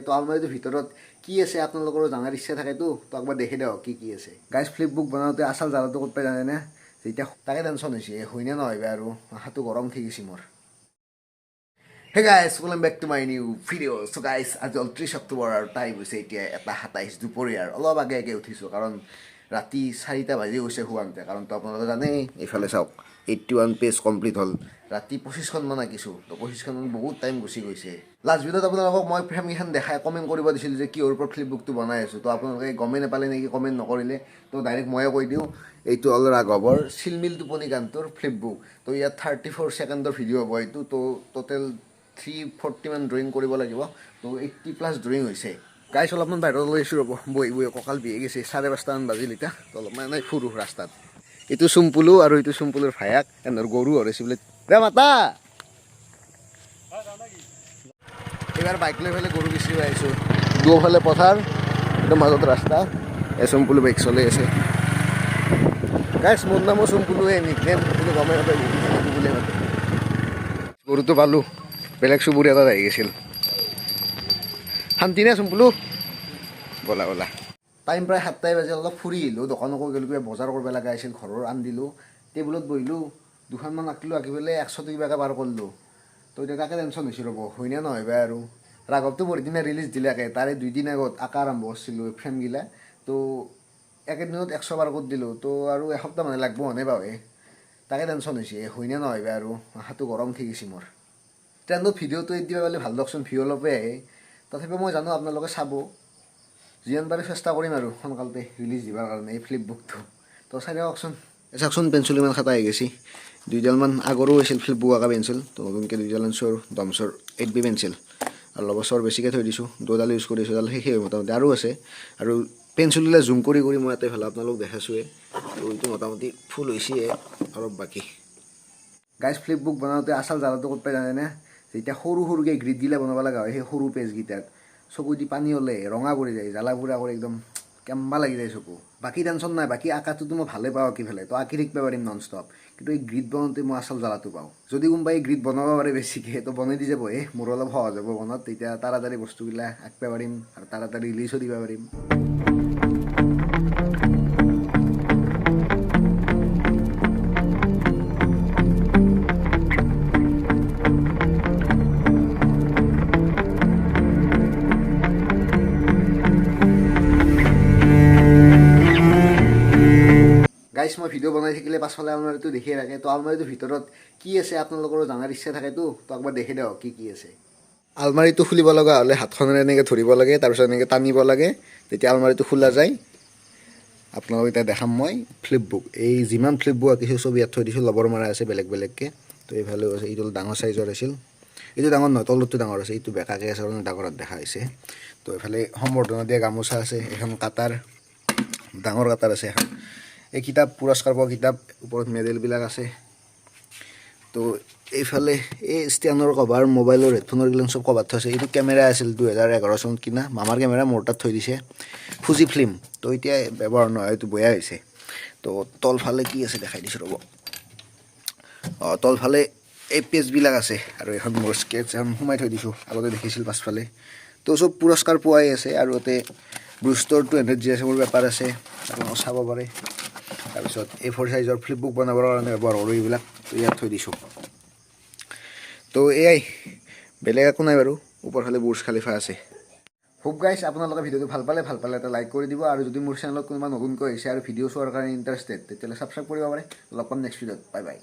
তো আলমাৰিটোৰ ভিতৰত কি আছে আপোনালোকৰো জানাৰ ইচ্ছা থাকেতো তো একবাৰ দেখি দিয়ক কি আছে গাইজ ফ্লিপ বুক বনাওঁতে আচল জালাটো ক'ত পাই জানেনে যেতিয়া তাকে টেনশ্যন হৈছে হয়নে নহয় আৰু মাথাটো গৰম উঠি গৈছে মোৰ hey guys welcome back to my new video' so' guys আজি 30 অক্টোবৰ আৰু টাইম হৈছে এতিয়া 1:27 দুপৰীয়াৰ অলপ আগে উঠিছোঁ কাৰণ ৰাতি 4টা বাজি গৈছে শুৱাওঁতে কাৰণ তো আপোনালোকে জানেই এইফালে চাওক 81 পেজ কমপ্লিট হ'ল ৰাতি 25খনমান আঁকিছোঁ তো 25খনমান বহুত টাইম গুচি গৈছে লাষ্ট ভিডিঅ'ত আপোনালোকক মই ফ্ৰেমকেইখন দেখাই কমেণ্ট কৰিব দিছিলোঁ যে কিহৰ ওপৰত ফ্লিপ বুকটো বনাই আছোঁ তো আপোনালোকে গমেই নাপালে নেকি কমেণ্ট নকৰিলে তো ডাইৰেক্ট ময়ে কৈ দিওঁ এইটো হ'ল ৰাঘৱৰ চিলমিল টোপনি গানটোৰ ফ্লিপ বুক তো ইয়াত 34 ছেকেণ্ডৰ ভিডিঅ' হ'ব এইটো তো টোটেল 340 মান ড্ৰয়িং কৰিব লাগিব তো 80+ ড্ৰয়িং হৈছে গাইছ অলপমান বাহিৰত লৈছোঁ ৰ'ব বহি কঁকাল বিহে গৈছে 5:30মান বাজিল এতিয়া তো অলপমান এনেই ফুৰোঁ ৰাস্তাত এইটো চুম্পুলু আৰু এইটো চুম্পুলুৰ ভায়াক এনৰ গৰু হৰেছি বোলে ৰে মাতা এইবাৰ বাইক লৈ পেলাই গৰু বিচাৰি আহিছোঁ দুফালে পথাৰ একদম মাজত ৰাস্তা এই চুম্পুলু বাইক চলাই আছে গাইছ মোৰ নামো চুম্পুলুৱে নিকনেম কিন্তু গমেই নাপায় বোলে গৰুটো পালোঁ বেলেগ চুবুৰী এটাত আহি গৈছিল শান্তি নে চুম্পুলু ব'লা ব'লা টাইম প্ৰায় 7টাই বাজি অলপ ফুৰি আহিলোঁ দোকানকো গ'লোঁ কিবা বজাৰ কৰিব লগা আছিল ঘৰৰ আনিলোঁ টেবুলত বহিলোঁ দুখনমান আঁকিলোঁ আঁকি পেলাই 100 কিবাকৈ পাৰ কৰিলোঁ তো এতিয়া তাকে টেনশ্যন হৈছে ৰ'ব হয়নে নহয় বা আৰু ৰাঘৱটো পৰহিদিনা ৰিলিজ দিলাকে তাৰে 2 দিন আগত আঁকা আৰম্ভ কৰিছিলোঁ ফ্ৰেমগিলা তো একেদিনত 100 পাৰ কৰি দিলোঁ তো আৰু এসপ্তাহ মানে লাগব হয়নে বাৰু তাকে টেনশ্যন হৈছে হয়নে নহয় বা আৰু মাথাটো গৰম উঠি গৈছে মোৰ ট্ৰেণ্ডত ভিডিঅ'টো এতিয়া পালে ভাল লওকচোন ভিউ অলপে আহে তথাপিও মই জানো আপোনালোকে চাব যিমান পাৰে চেষ্টা কৰিম আৰু সোনকালতে ৰিলিজ দিবৰ কাৰণে এই ফ্লিপ বুকটো তো চাই দিয়কচোন চাওকচোন পেঞ্চিল ইমান খাটা আহি গৈছে 2ডালমান আগৰো আছিল ফ্লিপ বুক আঁকা পেঞ্চিল তো নতুনকৈ 2ডাল আনিছোঁ আৰু ডমছৰ 8B পেঞ্চিল আৰু লগত চৰ বেছিকৈ থৈ দিছোঁ 2ডাল ইউজ কৰিছোঁ এডাল শেষেই মোটামুটি আৰু আছে আৰু পেঞ্চিলবিলাক জুম কৰি মই ইয়াতে ভাল আপোনালোক দেখাইছোঁৱে তো এইটো মোটামুটি ফুল হৈছে অলপ বাকী গাইজ ফ্লিপ বুক বনাওঁতে আচল জালাটো ক'ত পাই জানেনে যেতিয়া সৰুকৈ গ্ৰিডগিলা বনাব লগা হয় সেই সৰু পেজকেইটাত চকু দি পানী ওলাই ৰঙা পৰি যায় জ্বালা পুৰা কৰি একদম কেম্বা লাগি যায় চকু বাকী টেনশ্যন নাই বাকী আঁকাটোতো মই ভালে পাওঁ আঁকি পেলাই তো আঁকি থাকিব পাৰিম নন ষ্টপ কিন্তু এই গ্ৰিড বনাওঁতে মই আচল জ্বালাটো পাওঁ যদি কোনোবাই গ্ৰিড বনাব পাৰে বেছিকৈ তো বনাই দি যাব মোৰ অলপ সহজ হ'ব বনাত তেতিয়া তাড়াতাড়ি বস্তুবিলাক আঁকিব পাৰিম আৰু তাড়াতাড়ি ৰিলিজো দিব পাৰিম গাইছ মই ভিডিঅ' বনাই থাকিলে পাছফালে আলমাৰীটো দেখিয়ে থাকে তো আলমাৰীটোৰ ভিতৰত কি আছে আপোনালোকৰো জানাৰ ইচ্ছা থাকেতো তো একবাৰ দেখি দিয়ক কি আছে আলমাৰীটো খুলিব লগা হ'লে হাতখনেৰে এনেকৈ ধৰিব লাগে তাৰপিছত এনেকৈ টানিব লাগে তেতিয়া আলমাৰীটো খোলা যায় আপোনালোকক এতিয়া দেখাম মই ফ্লিপ বুক এই যিমান ফ্লিপ বুক আঁকিছোঁ চব ইয়াত থৈ দিছোঁ লবৰ মাৰা আছে বেলেগকৈ তো এইফালেও আছে এইটো ডাঙৰ চাইজৰ আছিল এইটো ডাঙৰ নহয় তলতটো ডাঙৰ আছে এইটো বেকাকৈ আছে কাৰণে ডাঙৰত দেখা হৈছে তো এইফালে সম্বৰ্ধনা দিয়া গামোচা আছে এখন কাটাৰ ডাঙৰ কাটাৰ আছে এখন এই কিতাপ পুৰস্কাৰ পোৱা কিতাপ ওপৰত মেডেলবিলাক আছে তো এইফালে এই ষ্টেণ্ডৰ কভাৰ মোবাইলৰ হেডফোনৰ গিলান চব কভাৰ থৈছে এইটো কেমেৰা আছিল 2011 চনত কিনা মামাৰ কেমেৰা মোৰ তাত থৈ দিছে ফুজি ফিল্ম তো এতিয়া ব্যৱহাৰ নহয় এইটো বেয়া হৈছে তো তলফালে কি আছে দেখাই দিছোঁ ৰ'ব তলফালে এই পেজবিলাক আছে আৰু এখন মোৰ স্কেটছ এখন সোমাই থৈ দিছোঁ আগতে দেখিছিল পাছফালে তো চব পুৰস্কাৰ পোৱাই আছে আৰু ইয়াতে ব্ৰুষ্টৰ 200 GSM পেপাৰ আছে আপোনালোকে চাব পাৰে তাৰপিছত A4 সাইজৰ ফ্লিপ বুক বনাবৰ কাৰণে ব্যৱহাৰ কৰোঁ এইবিলাক তো ইয়াত থৈ দিছোঁ তো এয়াই বেলেগ একো নাই বাৰু ওপৰফালে বুৰ্জ খালিফা আছে হোপ গাইছ আপোনালোকে ভিডিঅ'টো ভাল পালে এটা লাইক কৰি দিব আৰু যদি মোৰ চেনেলত কোনোবা নতুনকৈ আহিছে আৰু ভিডিঅ' চোৱাৰ কাৰণে ইণ্টাৰেষ্টেড তেতিয়াহ'লে ছাবস্ক্ৰাইব কৰিব পাৰে লগ পাম নেক্সট ভিডিঅ'ত বাই বাই